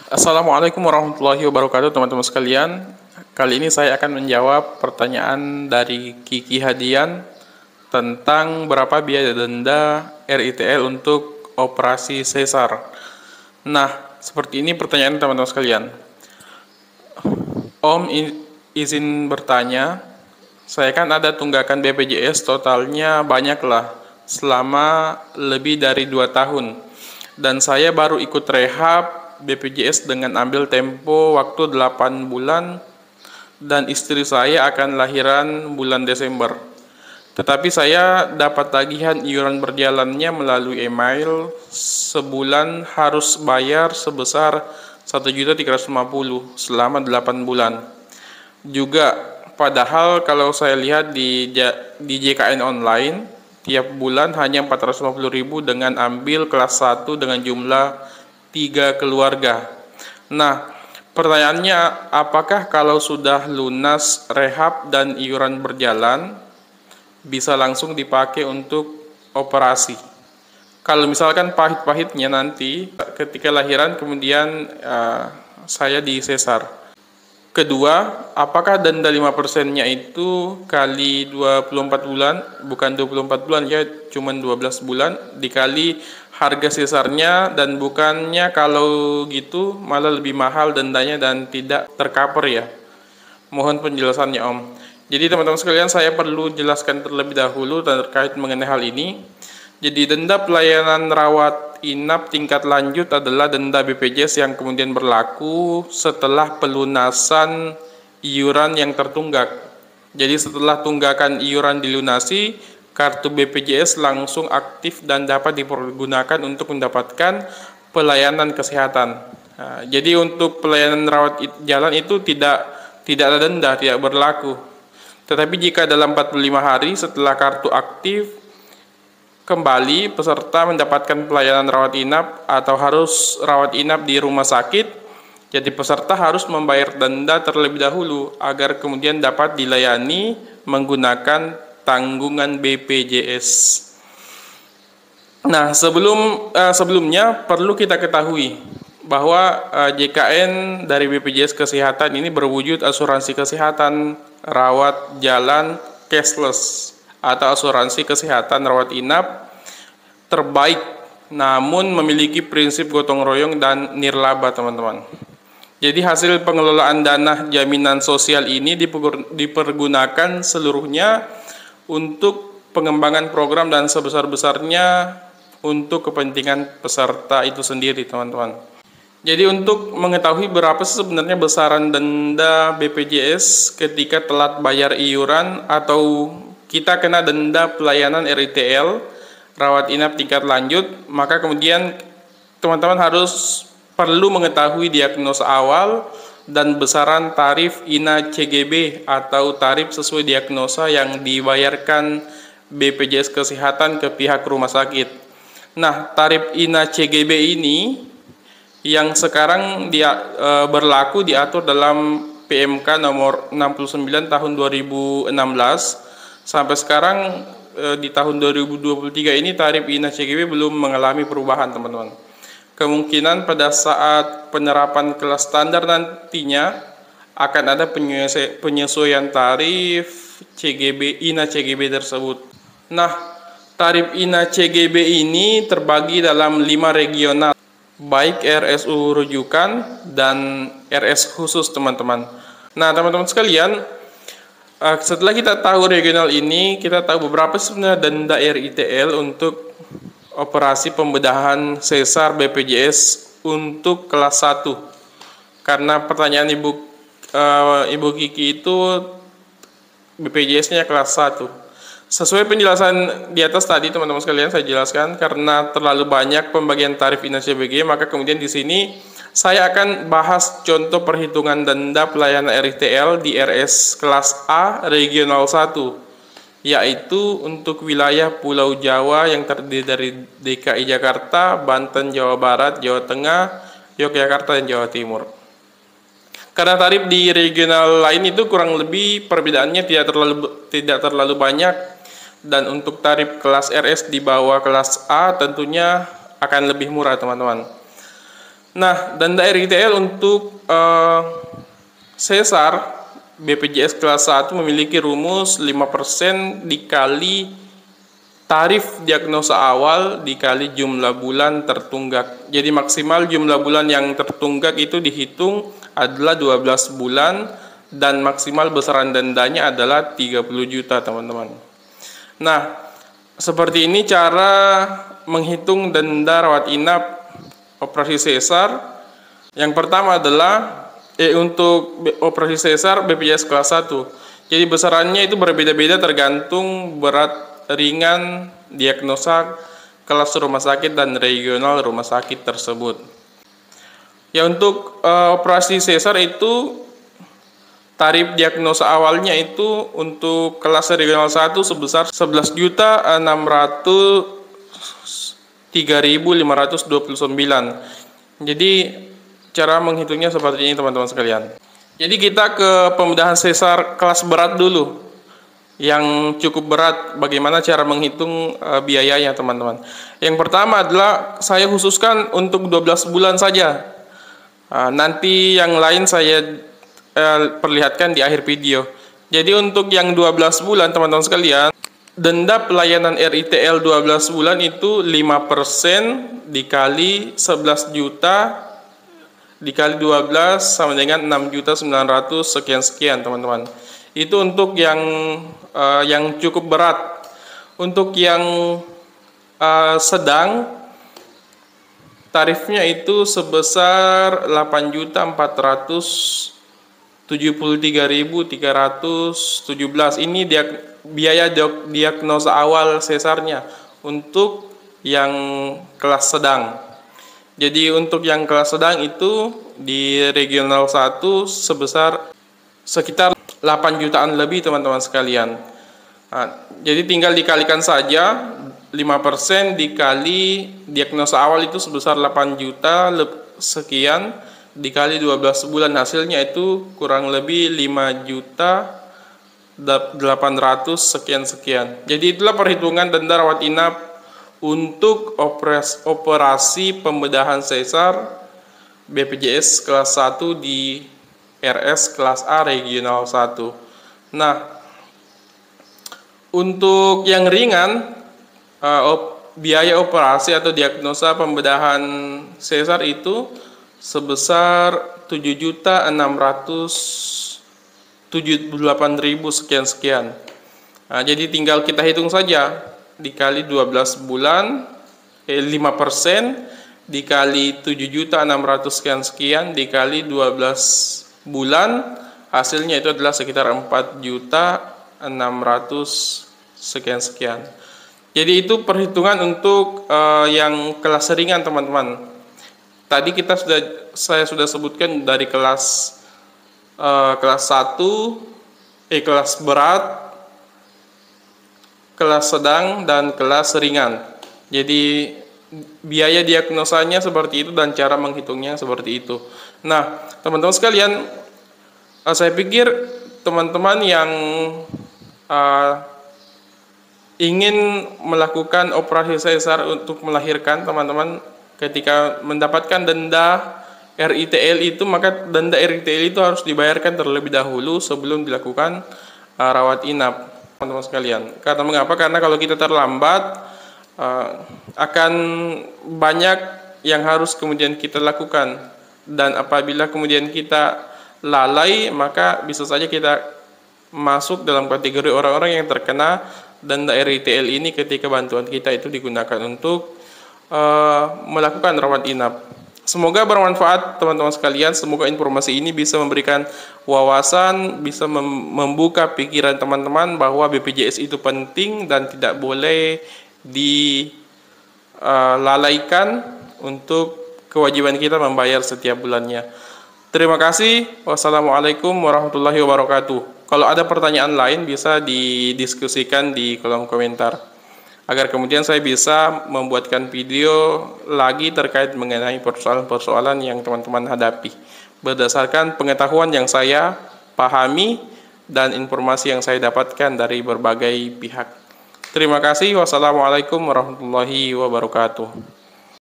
Assalamualaikum warahmatullahi wabarakatuh, teman-teman sekalian. Kali ini saya akan menjawab pertanyaan dari Kiki Hadian tentang berapa biaya denda RITL untuk operasi sesar. Nah, seperti ini pertanyaan teman-teman sekalian. Om izin bertanya, saya kan ada tunggakan BPJS totalnya banyaklah selama lebih dari 2 tahun. Dan saya baru ikut rehab BPJS dengan ambil tempo waktu 8 bulan dan istri saya akan lahiran bulan Desember. Tetapi saya dapat tagihan iuran berjalannya melalui email, sebulan harus bayar sebesar 1.350.000 selama 8 bulan. Juga padahal kalau saya lihat di JKN online, tiap bulan hanya 450.000 dengan ambil kelas 1 dengan jumlah 3 keluarga. Nah, pertanyaannya, apakah kalau sudah lunas rehab dan iuran berjalan bisa langsung dipakai untuk operasi? Kalau misalkan pahit-pahitnya nanti ketika lahiran kemudian saya disesar. Kedua, apakah denda 5%-nya itu kali 24 bulan, bukan 24 bulan ya, cuma 12 bulan, dikali harga sesarnya, dan bukannya kalau gitu malah lebih mahal dendanya dan tidak tercover ya? Mohon penjelasannya Om. Jadi teman-teman sekalian, saya perlu jelaskan terlebih dahulu terkait mengenai hal ini. Jadi denda pelayanan rawat inap tingkat lanjut adalah denda BPJS yang kemudian berlaku setelah pelunasan iuran yang tertunggak. Jadi setelah tunggakan iuran dilunasi, kartu BPJS langsung aktif dan dapat dipergunakan untuk mendapatkan pelayanan kesehatan. Nah, jadi untuk pelayanan rawat jalan itu tidak ada denda, tidak berlaku. Tetapi jika dalam 45 hari setelah kartu aktif kembali peserta mendapatkan pelayanan rawat inap atau harus rawat inap di rumah sakit, jadi peserta harus membayar denda terlebih dahulu agar kemudian dapat dilayani menggunakan tanggungan BPJS. Nah, sebelumnya perlu kita ketahui bahwa JKN dari BPJS Kesehatan ini berwujud asuransi kesehatan rawat jalan cashless atau asuransi kesehatan rawat inap terbaik, namun memiliki prinsip gotong royong dan nirlaba, teman-teman. Jadi hasil pengelolaan dana jaminan sosial ini dipergunakan seluruhnya untuk pengembangan program dan sebesar-besarnya untuk kepentingan peserta itu sendiri, teman-teman. Jadi untuk mengetahui berapa sebenarnya besaran denda BPJS ketika telat bayar iuran atau kita kena denda pelayanan RITL, rawat inap tingkat lanjut, maka kemudian teman-teman harus perlu mengetahui diagnosa awal dan besaran tarif INA CGB atau tarif sesuai diagnosa yang dibayarkan BPJS Kesehatan ke pihak rumah sakit. Nah, tarif INA CGB ini yang sekarang berlaku diatur dalam PMK nomor 69 tahun 2016. Sampai sekarang di tahun 2023 ini tarif INA CGB belum mengalami perubahan, teman-teman. Kemungkinan pada saat penerapan kelas standar nantinya akan ada penyesuaian tarif INA CGB tersebut. Nah, tarif INA CGB ini terbagi dalam 5 regional, baik RSU rujukan dan RS khusus, teman-teman. Nah, teman-teman sekalian, setelah kita tahu regional ini, kita tahu beberapa sebenarnya denda RITL untuk operasi pembedahan sesar BPJS untuk kelas 1. Karena pertanyaan Ibu Kiki itu BPJS-nya kelas 1. Sesuai penjelasan di atas tadi, teman-teman sekalian, saya jelaskan karena terlalu banyak pembagian tarif INA CGB, maka kemudian di sini saya akan bahas contoh perhitungan denda pelayanan RITL di RS kelas A regional 1, yaitu untuk wilayah Pulau Jawa yang terdiri dari DKI Jakarta, Banten, Jawa Barat, Jawa Tengah, Yogyakarta, dan Jawa Timur. Karena tarif di regional lain itu kurang lebih perbedaannya tidak terlalu banyak, dan untuk tarif kelas RS di bawah kelas A tentunya akan lebih murah, teman-teman. Nah, denda RITL untuk Sesar BPJS kelas 1 memiliki rumus 5% dikali tarif diagnosa awal dikali jumlah bulan tertunggak. Jadi maksimal jumlah bulan yang tertunggak itu dihitung adalah 12 bulan dan maksimal besaran dendanya adalah 30 juta, teman-teman. Nah, seperti ini cara menghitung denda rawat inap operasi sesar. Yang pertama adalah untuk operasi sesar BPJS kelas 1. Jadi besarannya itu berbeda-beda tergantung berat ringan diagnosa kelas rumah sakit dan regional rumah sakit tersebut. Ya, untuk operasi sesar itu tarif diagnosa awalnya itu untuk kelas regional 1 sebesar 11.603.529. Jadi cara menghitungnya seperti ini, teman-teman sekalian. Jadi kita ke pembedahan sesar kelas berat dulu. Yang cukup berat, bagaimana cara menghitung biayanya, teman-teman. Yang pertama adalah saya khususkan untuk 12 bulan saja. Nanti yang lain saya perlihatkan di akhir video. Jadi untuk yang 12 bulan, teman-teman sekalian, denda pelayanan RITL 12 bulan itu 5% dikali 11 juta dikali 12 sama dengan 6.900 sekian-sekian, teman-teman. Itu untuk yang cukup berat. Untuk yang sedang, tarifnya itu sebesar 8.473.317. Ini biaya diagnosa awal sesarnya untuk yang kelas sedang. Jadi untuk yang kelas sedang itu di regional 1 sebesar sekitar 8 jutaan lebih, teman-teman sekalian. Jadi tinggal dikalikan saja 5% dikali diagnosa awal itu sebesar 8 juta sekian dikali 12 bulan, hasilnya itu kurang lebih 5.800.000 sekian-sekian. Jadi itulah perhitungan denda rawat inap untuk operasi pembedahan sesar BPJS kelas 1 di RS kelas A regional 1. Nah, untuk yang ringan, biaya operasi atau diagnosa pembedahan sesar itu sebesar 7.678.000 sekian-sekian. Nah, jadi tinggal kita hitung saja dikali 12 bulan, 5% dikali 7.600 sekian-sekian dikali 12 bulan, hasilnya itu adalah sekitar 4.600 sekian-sekian. Jadi itu perhitungan untuk yang kelas ringan, teman-teman. Tadi saya sudah sebutkan dari kelas 1, kelas berat, kelas sedang, dan kelas ringan. Jadi biaya diagnosanya seperti itu dan cara menghitungnya seperti itu. Nah, teman-teman sekalian, saya pikir teman-teman yang ingin melakukan operasi sesar untuk melahirkan, teman-teman, ketika mendapatkan denda RITL itu, maka denda RITL itu harus dibayarkan terlebih dahulu sebelum dilakukan rawat inap, teman-teman sekalian. Karena mengapa? Karena kalau kita terlambat, akan banyak yang harus kemudian kita lakukan, dan apabila kemudian kita lalai, maka bisa saja kita masuk dalam kategori orang-orang yang terkena denda RITL ini ketika bantuan kita itu digunakan untuk melakukan rawat inap. Semoga bermanfaat, teman-teman sekalian. Semoga informasi ini bisa memberikan wawasan, bisa membuka pikiran teman-teman bahwa BPJS itu penting dan tidak boleh dilalaikan untuk kewajiban kita membayar setiap bulannya. Terima kasih. Wassalamualaikum warahmatullahi wabarakatuh. Kalau ada pertanyaan lain bisa didiskusikan di kolom komentar, agar kemudian saya bisa membuatkan video lagi terkait mengenai persoalan-persoalan yang teman-teman hadapi berdasarkan pengetahuan yang saya pahami dan informasi yang saya dapatkan dari berbagai pihak. Terima kasih. Wassalamualaikum warahmatullahi wabarakatuh.